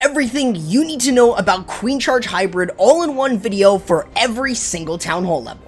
everything you need to know about Queen Charge Hybrid all in one video for every single Town Hall level.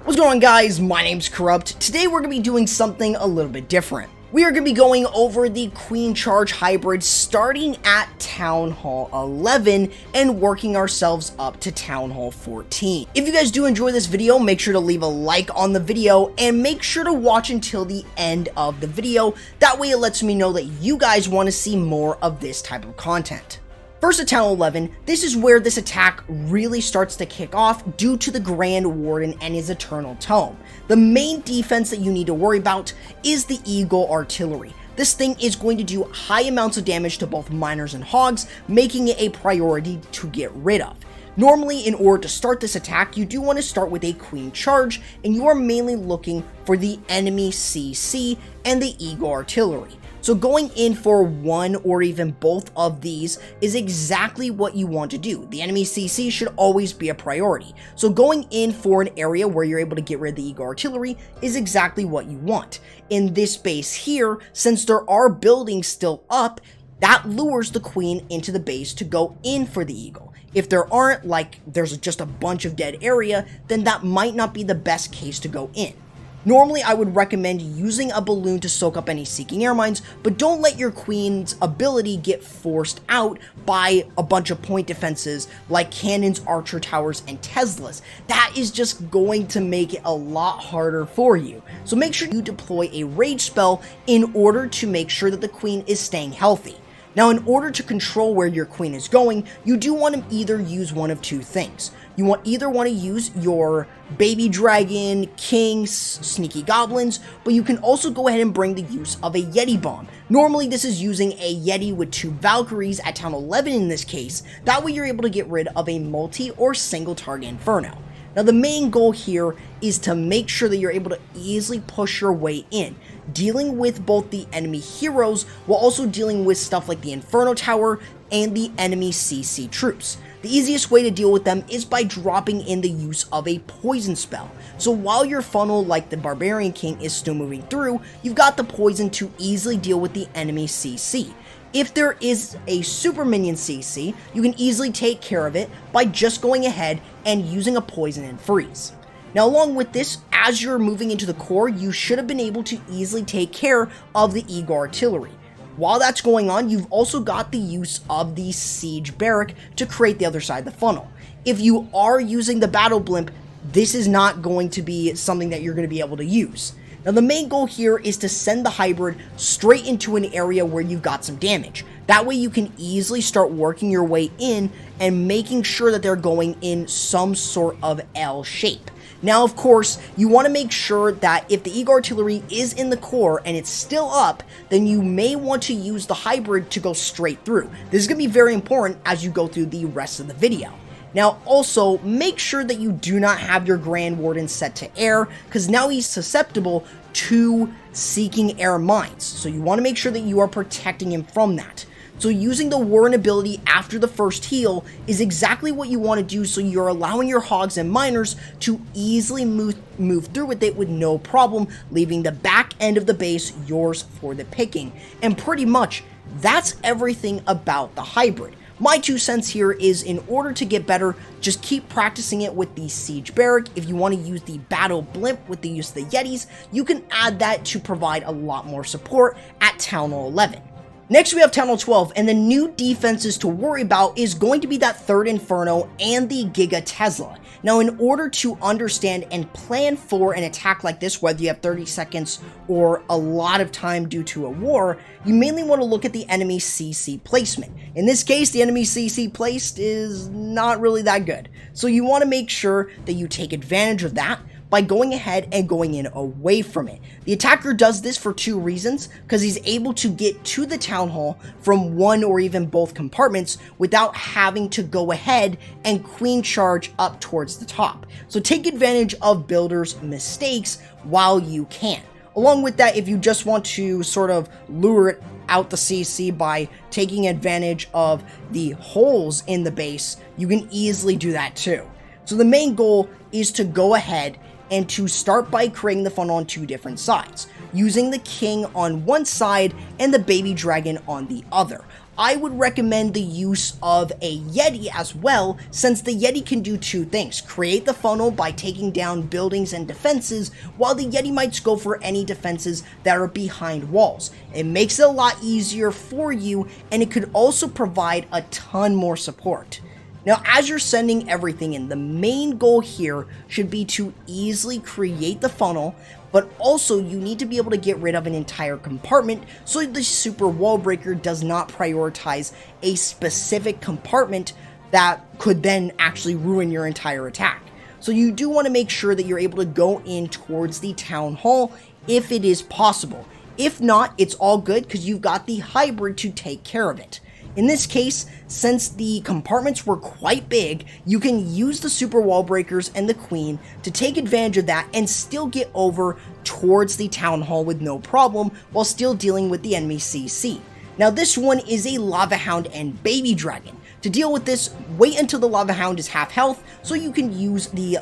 What's going on, guys? My name's Corrupt. Today we're going to be doing something a little bit different. We are going to be going over the Queen Charge Hybrid starting at Town Hall 11 and working ourselves up to Town Hall 14. If you guys do enjoy this video, make sure to leave a like on the video and make sure to watch until the end of the video. That way it lets me know that you guys want to see more of this type of content. First at Town Hall 11, this is where this attack really starts to kick off due to the Grand Warden and his Eternal Tome. The main defense that you need to worry about is the Eagle Artillery. This thing is going to do high amounts of damage to both miners and hogs, making it a priority to get rid of. Normally, in order to start this attack, you do want to start with a Queen Charge, and you are mainly looking for the enemy CC and the Eagle Artillery. So going in for one or even both of these is exactly what you want to do. The enemy CC should always be a priority. So going in for an area where you're able to get rid of the Eagle Artillery is exactly what you want. In this base here, since there are buildings still up, that lures the Queen into the base to go in for the Eagle. If there aren't, like there's just a bunch of dead area, then that might not be the best case to go in. Normally, I would recommend using a balloon to soak up any seeking air mines, but don't let your Queen's ability get forced out by a bunch of point defenses like cannons, archer towers, and Teslas. That is just going to make it a lot harder for you. So make sure you deploy a rage spell in order to make sure that the Queen is staying healthy. Now, in order to control where your Queen is going, you do want to either use one of two things. You either want to use your baby dragon, kings, sneaky goblins, but you can also go ahead and bring the use of a Yeti bomb. Normally, this is using a Yeti with 2 Valkyries at Town 11 in this case. That way you're able to get rid of a multi or single target Inferno. Now, the main goal here is to make sure that you're able to easily push your way in, dealing with both the enemy heroes while also dealing with stuff like the Inferno Tower and the enemy CC troops. The easiest way to deal with them is by dropping in the use of a poison spell. So while your funnel, like the Barbarian King, is still moving through, you've got the poison to easily deal with the enemy CC. If there is a super minion CC, you can easily take care of it by just going ahead and using a poison and freeze. Now, along with this, as you're moving into the core, you should have been able to easily take care of the Eagle Artillery. While that's going on, you've also got the use of the Siege Barrack to create the other side of the funnel. If you are using the Battle Blimp, this is not going to be something that you're going to be able to use. Now, the main goal here is to send the hybrid straight into an area where you've got some damage. That way you can easily start working your way in and making sure that they're going in some sort of L shape. Now, of course, you want to make sure that if the Eagle Artillery is in the core and it's still up, then you may want to use the hybrid to go straight through. This is going to be very important as you go through the rest of the video. Now, also, make sure that you do not have your Grand Warden set to air, because now he's susceptible to seeking air mines. So you want to make sure that you are protecting him from that. So using the Warden ability after the first heal is exactly what you want to do, so you're allowing your hogs and miners to easily move through with it with no problem, leaving the back end of the base yours for the picking. And pretty much, that's everything about the hybrid. My 2 cents here is, in order to get better, just keep practicing it with the Siege Barrack. If you want to use the Battle Blimp with the use of the Yetis, you can add that to provide a lot more support at Town Hall 11. Next, we have Town Hall 12, and the new defenses to worry about is going to be that 3rd Inferno and the Giga Tesla. Now, in order to understand and plan for an attack like this, whether you have 30 seconds or a lot of time due to a war, you mainly want to look at the enemy CC placement. In this case, the enemy CC placed is not really that good. So you want to make sure that you take advantage of that by going ahead and going in away from it. The attacker does this for 2 reasons, because he's able to get to the town hall from one or even both compartments without having to go ahead and Queen Charge up towards the top. So take advantage of builders' mistakes while you can. Along with that, if you just want to sort of lure it out the CC by taking advantage of the holes in the base, you can easily do that too. So the main goal is to go ahead and to start by creating the funnel on 2 different sides. using the king on one side and the baby dragon on the other. I would recommend the use of a Yeti as well, since the Yeti can do two things: create the funnel by taking down buildings and defenses, while the Yeti might go for any defenses that are behind walls. It makes it a lot easier for you, and it could also provide a ton more support. Now, as you're sending everything in, the main goal here should be to easily create the funnel, but also you need to be able to get rid of an entire compartment so the super wall breaker does not prioritize a specific compartment that could then actually ruin your entire attack. So you do want to make sure that you're able to go in towards the town hall if it is possible. If not, it's all good because you've got the hybrid to take care of it. In this case, since the compartments were quite big, you can use the super wall breakers and the queen to take advantage of that and still get over towards the town hall with no problem while still dealing with the enemy CC. Now this one is a lava hound and baby dragon. To deal with this, wait until the lava hound is half health so you can use the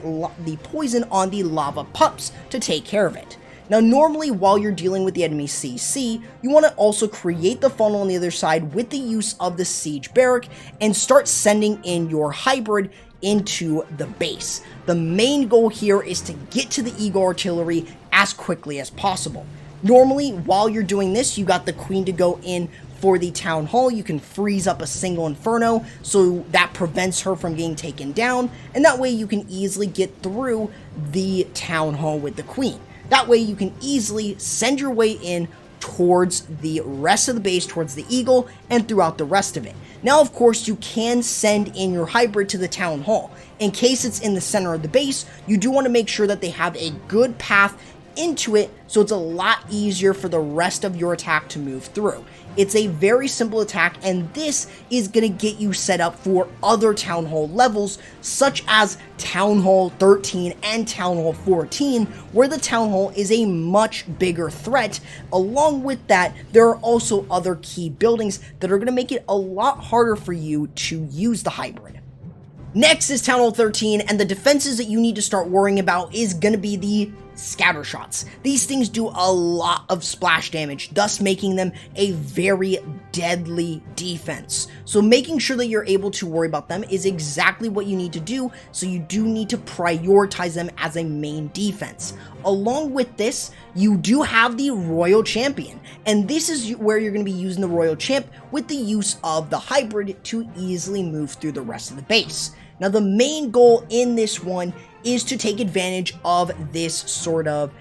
poison on the lava pups to take care of it. Now normally while you're dealing with the enemy CC, you want to also create the funnel on the other side with the use of the siege barrack and start sending in your hybrid into the base. The main goal here is to get to the eagle artillery as quickly as possible. Normally while you're doing this, you got the queen to go in for the town hall. You can freeze up a single Inferno so that prevents her from getting taken down, and that way you can easily get through the town hall with the queen. That way you can easily send your way in towards the rest of the base, towards the eagle, and throughout the rest of it. Now, of course, you can send in your hybrid to the town hall. In case it's in the center of the base, you do want to make sure that they have a good path into it so it's a lot easier for the rest of your attack to move through. It's a very simple attack, and this is going to get you set up for other Town Hall levels, such as Town Hall 13 and Town Hall 14, where the Town Hall is a much bigger threat. Along with that, there are also other key buildings that are going to make it a lot harder for you to use the hybrid. Next is Town Hall 13, and the defenses that you need to start worrying about is going to be the Scattershots. These things do a lot of splash damage, thus making them a very deadly defense. So making sure that you're able to worry about them is exactly what you need to do, so you do need to prioritize them as a main defense. Along with this, you do have the Royal Champion, and this is where you're going to be using the Royal Champ with the use of the hybrid to easily move through the rest of the base. Now the main goal in this one is to take advantage of this sort of,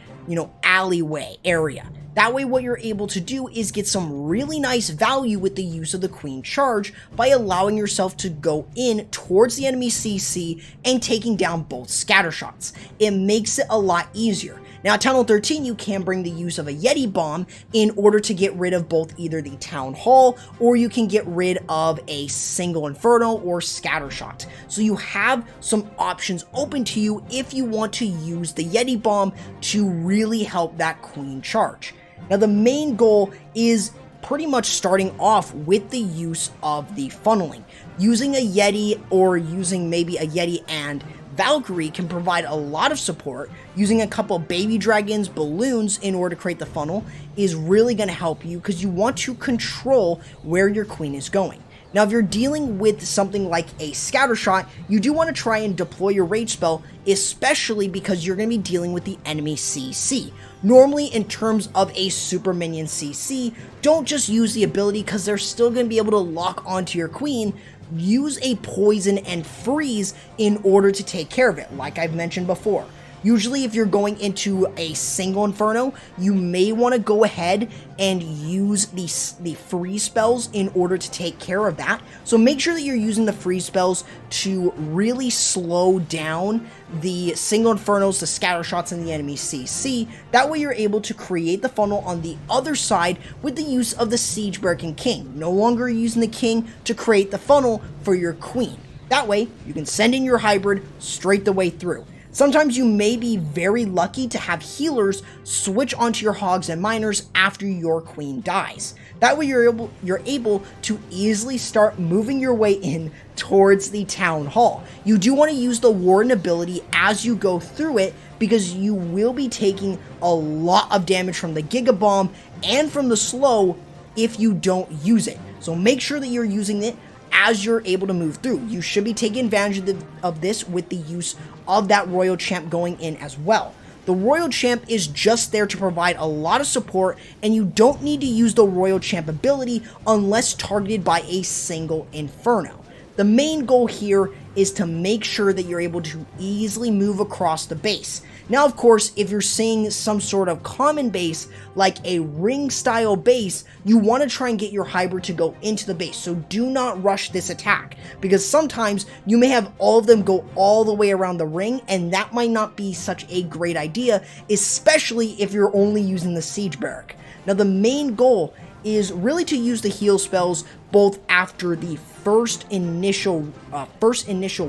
alleyway area. That way what you're able to do is get some really nice value with the use of the Queen Charge by allowing yourself to go in towards the enemy CC and taking down both Scattershots. It makes it a lot easier. Now at Town Hall 13, you can bring the use of a Yeti Bomb in order to get rid of both either the Town Hall, or you can get rid of a single Inferno or Scattershot. So you have some options open to you if you want to use the Yeti Bomb to really help that Queen Charge. Now the main goal is pretty much starting off with the use of the funneling. Using a Yeti or using maybe a Yeti and Valkyrie can provide a lot of support. Using a couple baby dragons, balloons in order to create the funnel is really going to help you because you want to control where your queen is going. Now, if you're dealing with something like a Scattershot, you do want to try and deploy your rage spell, especially because you're going to be dealing with the enemy CC. Normally, in terms of a super minion CC, don't just use the ability because they're still going to be able to lock onto your queen. Use a poison and freeze in order to take care of it, like I've mentioned before. Usually if you're going into a single Inferno, you may want to go ahead and use the freeze spells in order to take care of that. So make sure that you're using the freeze spells to really slow down the single Infernos, the Scattershots, and the enemy CC. That way you're able to create the funnel on the other side with the use of the Siege Barrack and King. No longer using the King to create the funnel for your Queen. That way you can send in your hybrid straight the way through. Sometimes you may be very lucky to have healers switch onto your hogs and miners after your queen dies. That way you're able to easily start moving your way in towards the town hall. You do want to use the Warden ability as you go through it because you will be taking a lot of damage from the Giga Bomb and from the slow if you don't use it. So make sure that you're using it as you're able to move through. You should be taking advantage of this with the use of that Royal Champ going in as well. The Royal Champ is just there to provide a lot of support, and you don't need to use the Royal Champ ability unless targeted by a single Inferno. The main goal here is to make sure that you're able to easily move across the base. Now, of course, if you're seeing some sort of common base, like a ring style base, you want to try and get your hybrid to go into the base. So do not rush this attack, because sometimes you may have all of them go all the way around the ring, and that might not be such a great idea, especially if you're only using the siege barrack. Now, the main goal is really to use the heal spells both after the first initial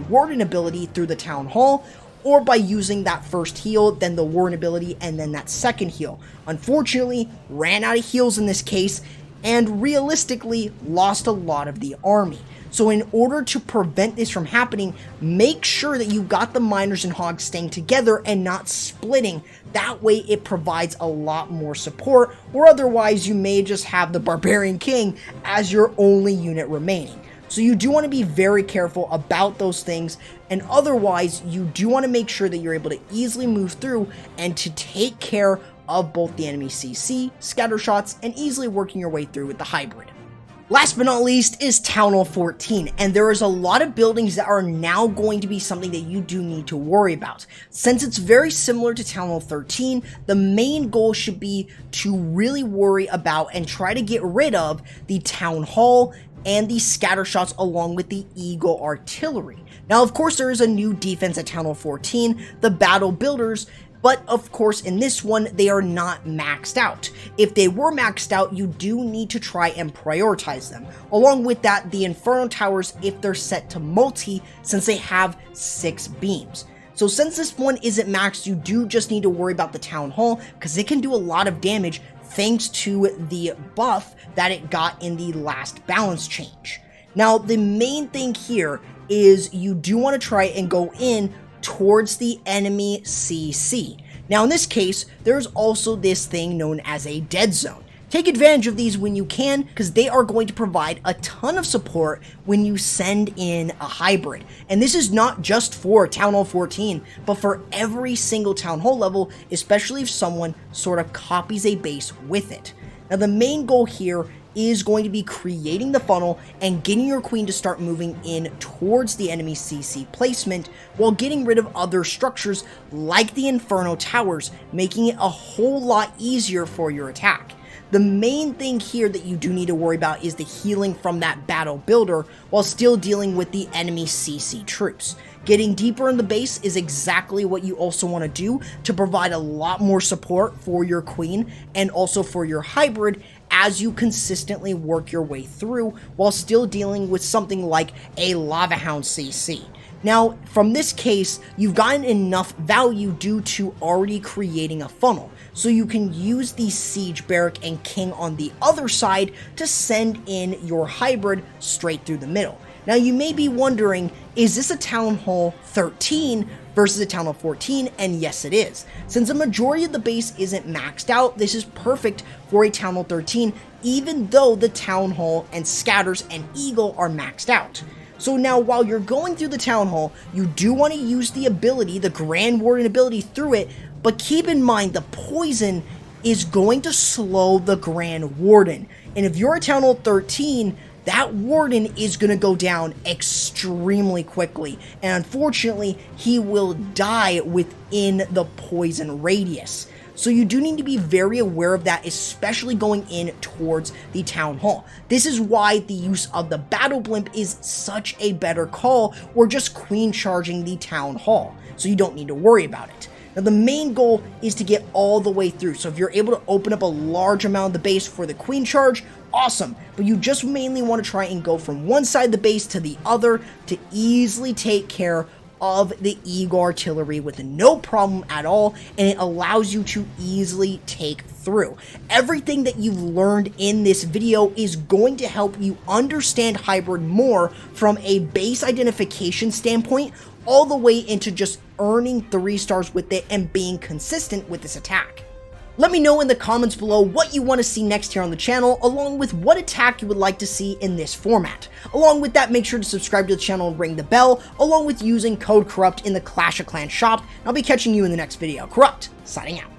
Warden ability through the Town Hall, or by using that first heal, then the Warden ability, and then that second heal. Unfortunately, ran out of heals in this case, and realistically lost a lot of the army. So in order to prevent this from happening, make sure that you got the miners and hogs staying together and not splitting. That way it provides a lot more support, or otherwise you may just have the Barbarian King as your only unit remaining. So you do want to be very careful about those things, and otherwise you do want to make sure that you're able to easily move through and to take care of both the enemy CC, Scattershots, and easily working your way through with the hybrid. Last but not least is Town Hall 14, and there is a lot of buildings that are now going to be something that you do need to worry about. Since it's very similar to Town Hall 13, the main goal should be to really worry about and try to get rid of the Town Hall and the Scattershots along with the Eagle Artillery. Now, of course, there is a new defense at Town Hall 14, the Battle Builders, but of course in this one they are not maxed out. If they were maxed out, you do need to try and prioritize them. Along with that, the Inferno Towers if they're set to multi, since they have 6 beams. So since this one isn't maxed, you do just need to worry about the Town Hall, because it can do a lot of damage thanks to the buff that it got in the last balance change. Now, the main thing here is you do want to try and go in towards the enemy CC. Now, in this case, there's also this thing known as a dead zone. Take advantage of these when you can, because they are going to provide a ton of support when you send in a hybrid. And this is not just for Town Hall 14, but for every single Town Hall level, especially if someone sort of copies a base with it. Now, the main goal here is going to be creating the funnel and getting your queen to start moving in towards the enemy CC placement, while getting rid of other structures like the Inferno Towers, making it a whole lot easier for your attack. The main thing here that you do need to worry about is the healing from that Battle Builder while still dealing with the enemy CC troops. Getting deeper in the base is exactly what you also want to do to provide a lot more support for your queen and also for your hybrid as you consistently work your way through while still dealing with something like a Lava Hound CC. Now, from this case, you've gotten enough value due to already creating a funnel, so you can use the Siege Barrack and King on the other side to send in your hybrid straight through the middle. Now, you may be wondering, is this a Town Hall 13 versus a Town Hall 14? And yes, it is. Since a majority of the base isn't maxed out, this is perfect for a Town Hall 13, even though the Town Hall and Scatters and Eagle are maxed out. So now, while you're going through the Town Hall, you do want to use the ability, the Grand Warden ability through it, but keep in mind the poison is going to slow the Grand Warden. And if you're a Town Hall 13, that Warden is going to go down extremely quickly. And unfortunately, he will die within the poison radius. So you do need to be very aware of that, especially going in towards the Town Hall. This is why the use of the Battle Blimp is such a better call, or just queen charging the Town Hall, so you don't need to worry about it. Now, the main goal is to get all the way through, so if you're able to open up a large amount of the base for the queen charge, awesome, but you just mainly want to try and go from one side of the base to the other to easily take care of the Eagle Artillery with no problem at all, and it allows you to easily take through. Everything that you've learned in this video is going to help you understand hybrid more from a base identification standpoint, all the way into just earning 3 stars with it and being consistent with this attack. Let me know in the comments below what you want to see next here on the channel, along with what attack you would like to see in this format. Along with that, make sure to subscribe to the channel and ring the bell, along with using code CORRUPT in the Clash of Clans shop. I'll be catching you in the next video. Corrupt, signing out.